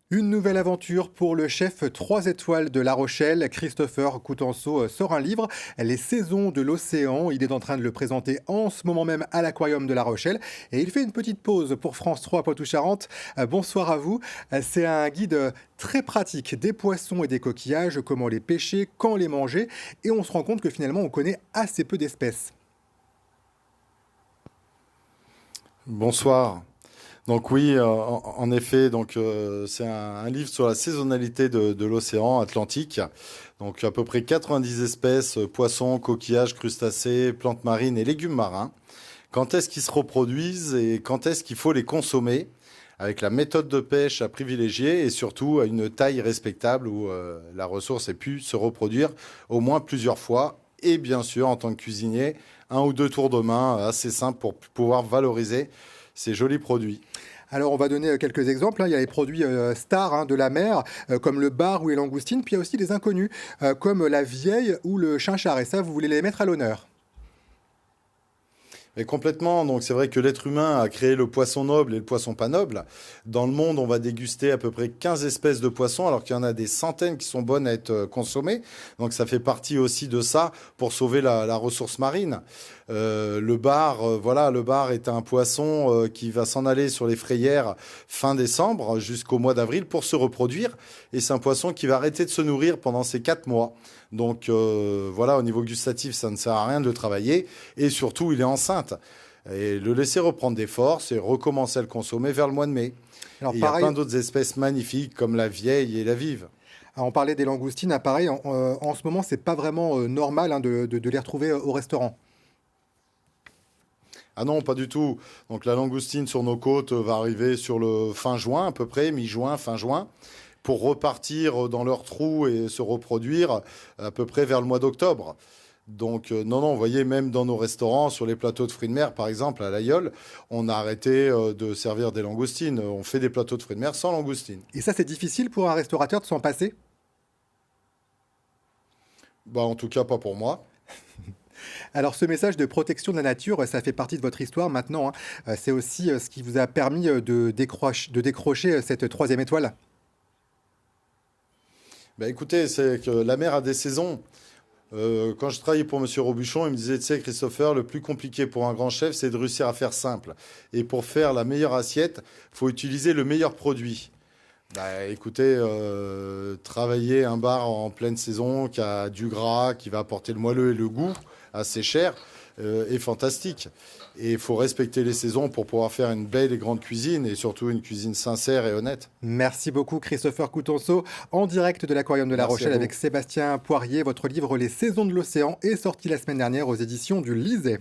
Une nouvelle aventure pour le chef 3 étoiles de La Rochelle. Christopher Coutenceau sort un livre, Les saisons de l'océan. Il est en train de le présenter en ce moment même à l'Aquarium de La Rochelle. Et il fait une petite pause pour France 3 Poitou-Charentes. Bonsoir à vous. C'est un guide très pratique des poissons et des coquillages, comment les pêcher, quand les manger. Et on se rend compte que finalement on connaît assez peu d'espèces. Bonsoir. Donc oui, en effet, c'est un livre sur la saisonnalité de l'océan Atlantique. Donc à peu près 90 espèces, poissons, coquillages, crustacés, plantes marines et légumes marins. Quand est-ce qu'ils se reproduisent et quand est-ce qu'il faut les consommer, avec la méthode de pêche à privilégier et surtout à une taille respectable où la ressource ait pu se reproduire au moins plusieurs fois. Et bien sûr, en tant que cuisinier, un ou deux tours de main assez simples pour pouvoir valoriser ces jolis produits. Alors, on va donner quelques exemples, hein. Il y a les produits stars, hein, de la mer, comme le bar ou les langoustines. Puis il y a aussi des inconnus, comme la vieille ou le chinchard. Et ça, vous voulez les mettre à l'honneur. Mais complètement, donc c'est vrai que l'être humain a créé le poisson noble et le poisson pas noble. Dans le monde, on va déguster à peu près 15 espèces de poissons, alors qu'il y en a des centaines qui sont bonnes à être consommées. Donc ça fait partie aussi de ça pour sauver la ressource marine. Le bar est un poisson qui va s'en aller sur les frayères fin décembre jusqu'au mois d'avril pour se reproduire. Et c'est un poisson qui va arrêter de se nourrir pendant ces 4 mois. Donc voilà, au niveau gustatif, ça ne sert à rien de le travailler. Et surtout, il est enceinte. Et le laisser reprendre des forces et recommencer à le consommer vers le mois de mai. Alors, Et il y a pareil, plein d'autres espèces magnifiques comme la vieille et la vive. on parlait des langoustines. Ah, pareil, en ce moment, c'est pas vraiment normal, hein, de les retrouver au restaurant. Ah non, pas du tout. Donc la langoustine sur nos côtes va arriver sur le fin juin à peu près, mi-juin, fin juin, pour repartir dans leur trou et se reproduire à peu près vers le mois d'octobre. Donc non, vous voyez, même dans nos restaurants, sur les plateaux de fruits de mer, par exemple, à l'Aïol, on a arrêté de servir des langoustines. On fait des plateaux de fruits de mer sans langoustines. Et ça, c'est difficile pour un restaurateur de s'en passer. Bah, en tout cas, pas pour moi. Alors, ce message de protection de la nature, ça fait partie de votre histoire maintenant, hein. C'est aussi ce qui vous a permis de décrocher cette troisième étoile. Bah, écoutez, c'est que la mer a des saisons. Quand je travaillais pour Monsieur Robuchon, il me disait, tu sais, Christopher, le plus compliqué pour un grand chef, c'est de réussir à faire simple. Et pour faire la meilleure assiette, il faut utiliser le meilleur produit. Bah, écoutez, travailler un bar en pleine saison qui a du gras, qui va apporter le moelleux et le goût assez cher, est fantastique. Et il faut respecter les saisons pour pouvoir faire une belle et grande cuisine, et surtout une cuisine sincère et honnête. Merci beaucoup, Christopher Coutenceau, en direct de l'Aquarium de La Merci à Rochelle avec vous. Sébastien Poirier. Votre livre Les saisons de l'océan est sorti la semaine dernière aux éditions du Lisée.